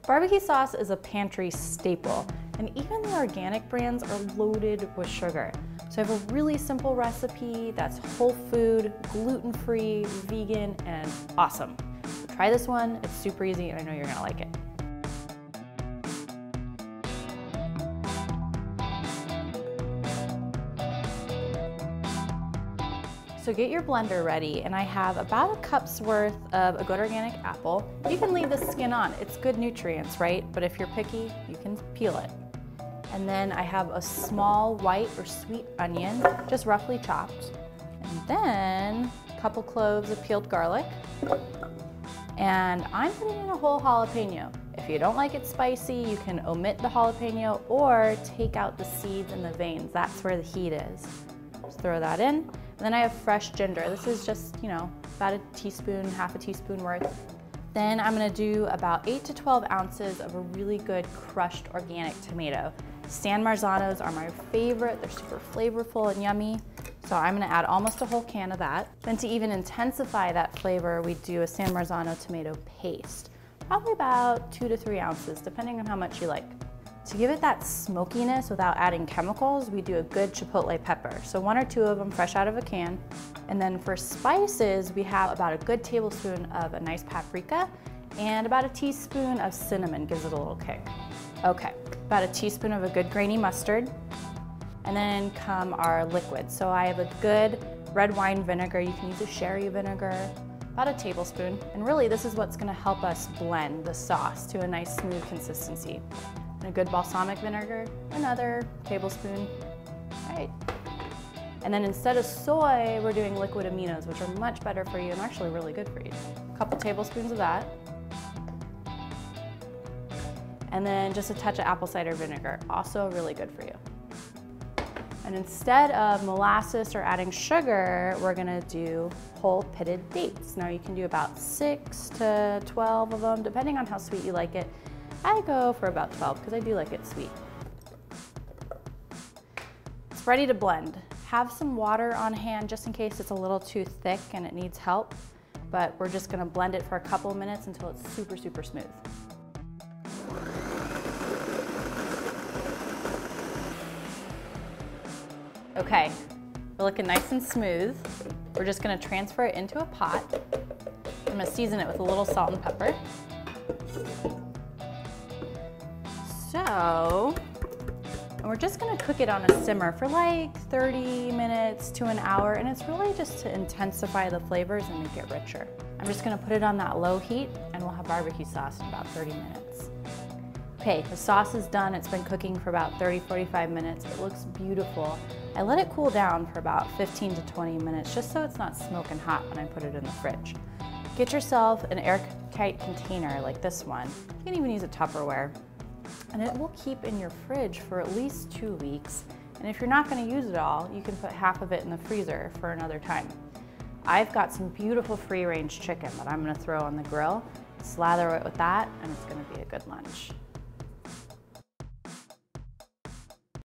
Barbecue sauce is a pantry staple, and even the organic brands are loaded with sugar. So I have a really simple recipe that's whole food, gluten-free, vegan, and awesome. So try this one, it's super easy and I know you're gonna like it. So get your blender ready, and I have about a cup's worth of a good organic apple. You can leave the skin on, it's good nutrients, right? But if you're picky, you can peel it. And then I have a small white or sweet onion, just roughly chopped. And then a couple cloves of peeled garlic. And I'm putting in a whole jalapeno. If you don't like it spicy, you can omit the jalapeno or take out the seeds and the veins. That's where the heat is. Just throw that in. And then I have fresh ginger. This is just, about a teaspoon, half a teaspoon worth. Then I'm gonna do about 8 to 12 ounces of a really good crushed organic tomato. San Marzanos are my favorite. They're super flavorful and yummy. So I'm gonna add almost a whole can of that. Then to even intensify that flavor, we do a San Marzano tomato paste. Probably about 2 to 3 ounces, depending on how much you like. To give it that smokiness without adding chemicals, we do a good chipotle pepper. So 1 or 2 of them fresh out of a can. And then for spices, we have about a good tablespoon of a nice paprika and about a teaspoon of cinnamon, gives it a little kick. Okay, about a teaspoon of a good grainy mustard. And then come our liquids. So I have a good red wine vinegar. You can use a sherry vinegar, about a tablespoon. And really this is what's gonna help us blend the sauce to a nice smooth consistency. And a good balsamic vinegar, another tablespoon. All right. And then instead of soy, we're doing liquid AMINOS, which are much better for you and actually really good for you. A couple tablespoons of that. And then just a touch of apple cider vinegar, also really good for you. And instead of molasses or adding sugar, we're gonna do whole pitted dates. Now you can do about 6 to 12 of them, depending on how sweet you like it. I go for about 12 because I do like it sweet. It's ready to blend. Have some water on hand just in case it's a little too thick and it needs help, but we're just gonna blend it for a couple of minutes until it's super, super smooth. Okay, we're looking nice and smooth. We're just gonna transfer it into a pot. I'm gonna season it with a little salt and pepper. So, and we're just gonna cook it on a simmer for like 30 minutes to an hour, and it's really just to intensify the flavors and make it richer. I'm just gonna put it on that low heat, and we'll have barbecue sauce in about 30 minutes. Okay, the sauce is done. It's been cooking for about 30-45 minutes. It looks beautiful. I let it cool down for about 15 to 20 minutes, just so it's not smoking hot when I put it in the fridge. Get yourself an airtight container like this one. You can even use a Tupperware. And it will keep in your fridge for at least 2 weeks. And if you're not gonna use it all, you can put half of it in the freezer for another time. I've got some beautiful free-range chicken that I'm gonna throw on the grill, slather it with that, and it's gonna be a good lunch.